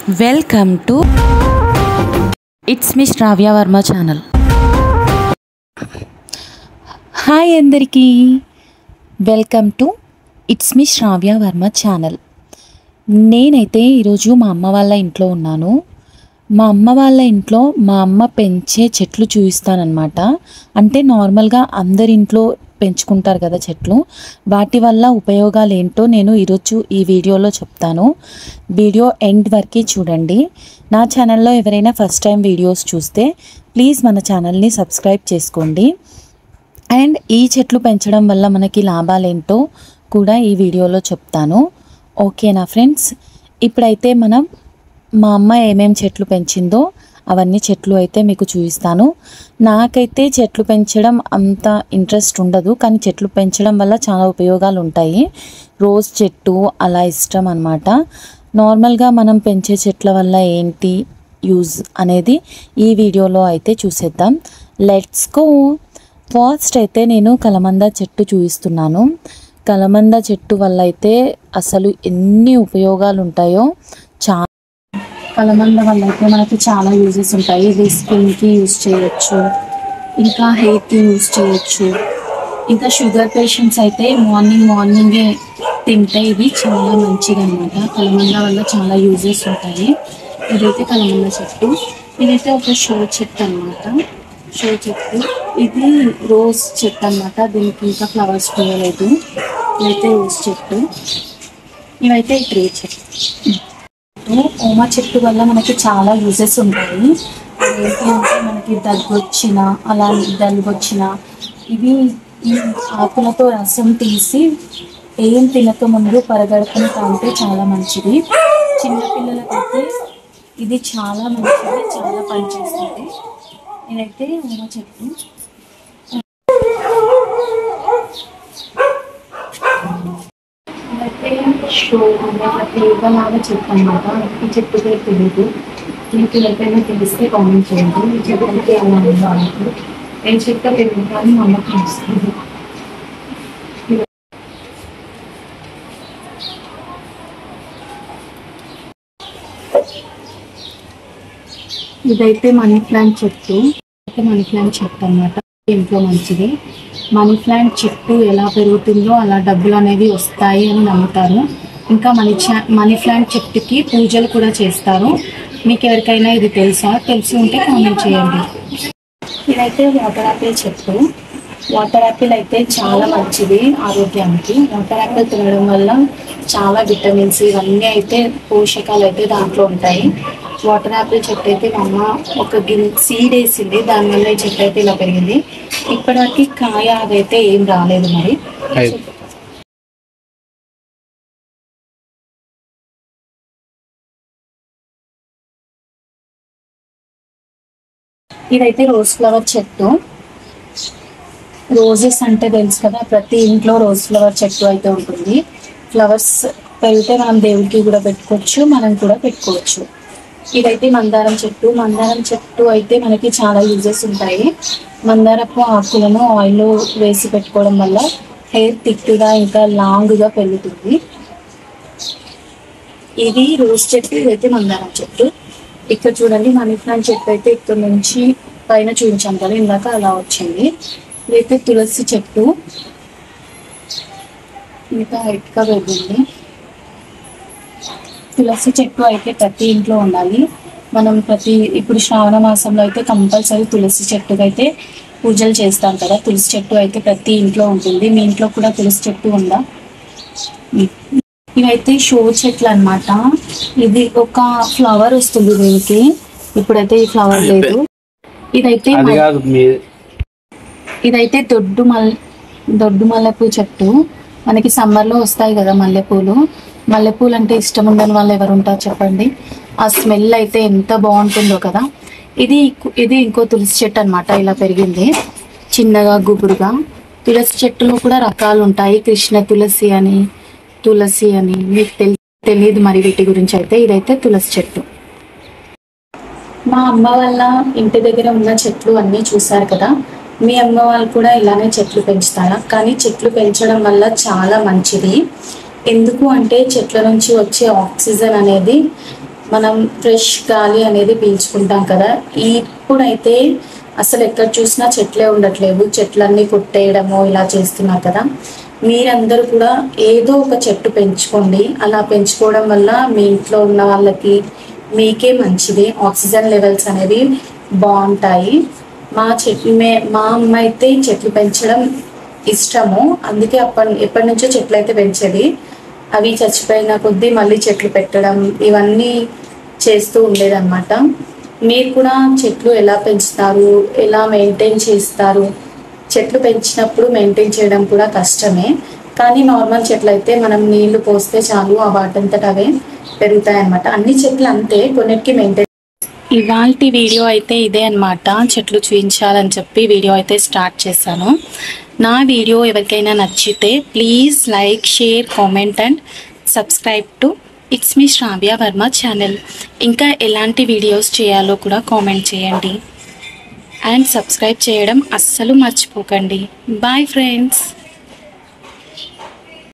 Welcome to it's me Sravya Varma channel. Hi అందరికీ, welcome to it's me Sravya Varma channel. నేనైతే ఈరోజు మా అమ్మ వాళ్ళ ఇంట్లో ఉన్నాను. మా అమ్మ వాళ్ళ ఇంట్లో మా అమ్మ పెంచే చెట్లు చూపిస్తానన్నమాట. అంటే నార్మల్గా అందరి ఇంట్లో పెంచుకుంటారు కదా చెట్లు, వాటి వల్ల ఉపయోగాలు ఏంటో నేను ఈరోజు ఈ వీడియోలో చెప్తాను. వీడియో ఎండ్ వరకు చూడండి. నా ఛానల్లో ఎవరైనా ఫస్ట్ టైం వీడియోస్ చూస్తే ప్లీజ్ మన ఛానల్ని సబ్స్క్రైబ్ చేసుకోండి. అండ్ ఈ చెట్లు పెంచడం వల్ల మనకి లాభాలు ఏంటో కూడా ఈ వీడియోలో చెప్తాను. ఓకేనా ఫ్రెండ్స్? ఇప్పుడైతే మనం మా అమ్మ ఏమేం చెట్లు పెంచిందో అవన్నీ చెట్లు అయితే మీకు చూపిస్తాను. నాకైతే చెట్లు పెంచడం అంత ఇంట్రెస్ట్ ఉండదు, కానీ చెట్లు పెంచడం వల్ల చాలా ఉపయోగాలు ఉంటాయి. రోజ్ చెట్టు అలా ఇష్టం అన్నమాట. నార్మల్గా మనం పెంచే చెట్ల వల్ల ఏంటి యూజ్ అనేది ఈ వీడియోలో అయితే చూసేద్దాం. Let's go. ఫస్ట్ అయితే నేను కలమంద చెట్టు చూపిస్తున్నాను. కలమంద చెట్టు వల్ల అయితే అసలు ఎన్ని ఉపయోగాలు ఉంటాయో. కలమంద వల్ల అయితే మనకి చాలా యూజెస్ ఉంటాయి. ఇది స్కిన్కి యూజ్ చేయొచ్చు, ఇంకా హెయిర్కి యూజ్ చేయొచ్చు. ఇంకా షుగర్ పేషెంట్స్ అయితే మార్నింగే తింటే ఇది చాలా మంచిది అనమాట. కలమంద వల్ల చాలా యూజెస్ ఉంటాయి. ఇదైతే కలమంద చెట్టు. ఇదైతే ఒక షో చెట్టు అనమాట. షో చెట్టు ఇది రోజ్ చెట్టు అనమాట. దీనికి ఇంకా ఫ్లవర్స్ పోయలేదు. ఇదైతే రోజ్ చెట్టు. ఇవైతే ట్రీ చెట్టు. ఓమా చెట్టు వల్ల మనకి చాలా యూజెస్ ఉంటాయి. ఏంటి అంటే మనకి దగ్గొచ్చినా అలా జలుబొచ్చినా ఇవి ఈ ఆకులతో రసం తీసి ఏం తినక ముందు పరగడుపున తాగితే చాలా మంచిది. చిన్నపిల్లలకైతే ఇది చాలా మంచిది, చాలా పనిచేస్తుంది. ఇదైతే ఓమా చెట్టు. షో తీగలాగా చెట్టు అనమాట. ఈ చెట్టు పేరు తెలియదు. మీకు ఎవరికైనా తెలిస్తే కామెంట్ చేయండి. ఈ చెట్టుకి ఎలా ఉండాలి, ఏ చెట్టు తెలియదు కానీ మా అమ్మకి తెలుస్తుంది. ఇదైతే మనీ ప్లాంట్ చెట్టు. మనీ ప్లాంట్ చెట్టు అనమాట. ఇంట్లో మంచిది. మనీ ప్లాంట్ చెట్టు ఎలా పెరుగుతుందో అలా డబ్బులు అనేవి వస్తాయి అని నమ్ముతారు. ఇంకా మనీ ప్లాంట్ చెట్టుకి పూజలు కూడా చేస్తారు. మీకు ఎవరికైనా ఇది తెలుసా? తెలిసి ఉంటే కామెంట్ చేయండి. ఇదైతే వాటర్ యాపిల్ చెట్టు. వాటర్ యాపిల్ అయితే చాలా మంచిది ఆరోగ్యానికి. వాటర్ యాపిల్ తినడం వల్ల చాలా విటమిన్స్ ఇవన్నీ అయితే పోషకాలు అయితే దాంట్లో ఉంటాయి. వాటర్ యాపిల్ చెట్టు అయితే మా అమ్మ ఒక సీడ్ వేసింది, దానివల్ల ఈ చెట్టు అయితే ఇలా పెరిగింది. ఇప్పటివరకు కాయ అదైతే ఏం రాలేదు. మరి ఇదైతే రోజ్ ఫ్లవర్ చెట్టు. రోజెస్ అంటే తెలుసు కదా, ప్రతి ఇంట్లో రోజ్ ఫ్లవర్ చెట్టు అయితే ఉంటుంది. ఫ్లవర్స్ పెరిగితే మనం దేవుడికి కూడా పెట్టుకోవచ్చు, మనం కూడా పెట్టుకోవచ్చు. ఇదైతే మందారం చెట్టు. మందారం చెట్టు అయితే మనకి చాలా యూజెస్ ఉంటాయి. మందారపు ఆకులను ఆయిల్లో వేసి పెట్టుకోవడం వల్ల హెయిర్ థిక్గా ఇంకా లాంగ్గా పెరుగుతుంది. ఇది రోజ్ చెట్టు. ఇదైతే మందారం చెట్టు. ఇక్కడ చూడండి, మనీ ప్లాంట్ చెట్టు అయితే ఇక్కడ నుంచి పైన చూపించాం కదా ఇందాక, అలా వచ్చింది. ఇదైతే తులసి చెట్టు. ఇంకా హైట్గా పెరిగింది. తులసి చెట్టు అయితే ప్రతి ఇంట్లో ఉండాలి. మనం ఇప్పుడు శ్రావణ మాసంలో అయితే కంపల్సరీ తులసి చెట్టుకు అయితే పూజలు చేస్తాం కదా. తులసి చెట్టు అయితే ప్రతి ఇంట్లో ఉంటుంది. మీ ఇంట్లో కూడా తులసి చెట్టు ఉందా? ఇవైతే షో చెట్లు అనమాట. ఇది ఒక ఫ్లవర్ వస్తుంది దీనికి. ఇప్పుడైతే ఈ ఫ్లవర్ లేదు. ఇదైతే దొడ్డు మల్లెపూ చెట్టు. మనకి సమ్మర్లో వస్తాయి కదా మల్లెపూలు. మల్లెపూలు అంటే ఇష్టం ఉండని వాళ్ళు ఎవరు ఉంటారు చెప్పండి? ఆ స్మెల్ అయితే ఎంత బాగుంటుందో కదా. ఇది ఇంకో తులసి చెట్టు అనమాట. ఇలా పెరిగింది చిన్నగా గుబురుగా. తులసి చెట్టులో కూడా రకాలు ఉంటాయి. కృష్ణ తులసి అని మీకు తెలియదు మరి వీటి గురించి. అయితే ఇదైతే తులసి చెట్టు. మా అమ్మ వాళ్ళ ఇంటి దగ్గర ఉన్న చెట్లు అన్నీ చూసారు కదా. మీ అమ్మ వాళ్ళు కూడా ఇలానే చెట్లు పెంచుతారా? కానీ చెట్లు పెంచడం వల్ల చాలా మంచిది. ఎందుకు అంటే చెట్ల నుంచి వచ్చే ఆక్సిజన్ అనేది మనం ఫ్రెష్ గాలి అనేది పీల్చుకుంటాం కదా. ఇప్పుడైతే అసలు ఎక్కడ చూసినా చెట్లే ఉండట్లేవు, చెట్లన్నీ కొట్టేయడము ఇలా చేస్తున్నారు కదా. మీరందరూ కూడా ఏదో ఒక చెట్టు పెంచుకోండి. అలా పెంచుకోవడం వల్ల మీ ఇంట్లో ఉన్న వాళ్ళకి మీకే మంచిది, ఆక్సిజన్ లెవెల్స్ అనేవి బాగుంటాయి. మా అమ్మ అయితే చెట్లు పెంచడం ఇష్టము, అందుకే ఎప్పటి నుంచో చెట్లు అయితే పెంచేది. అవి చచ్చిపోయిన కొద్దీ మళ్ళీ చెట్లు పెట్టడం ఇవన్నీ చేస్తూ ఉండేదన్నమాట. మీరు కూడా చెట్లు ఎలా పెంచుతారు, ఎలా మెయింటైన్ చేస్తారు? చెట్లు పెంచినప్పుడు మెయింటైన్ చేయడం కూడా కష్టమే, కానీ నార్మల్ చెట్లు అయితే మనం నీళ్లు పోస్తే చాలు, ఆ వాటంతట అవే పెరుగుతాయి అన్నమాట. అన్ని చెట్లు అంతే, కొన్నిటికి మెయింటైన్. ఇవాల్టి వీడియో అయితే ఇదే అన్నమాట. చెట్లు చూపించాలని చెప్పి వీడియో అయితే స్టార్ట్ చేశాను. నా వీడియో ఎవరికైనా నచ్చితే please like, share, comment and subscribe to it's me Sravya Varma channel. ఇంకా ఎలాంటి వీడియోస్ చేయాలో కూడా కామెంట్ చేయండి అండ్ సబ్స్క్రైబ్ చేయడం అస్సలు మర్చిపోకండి. Bye friends.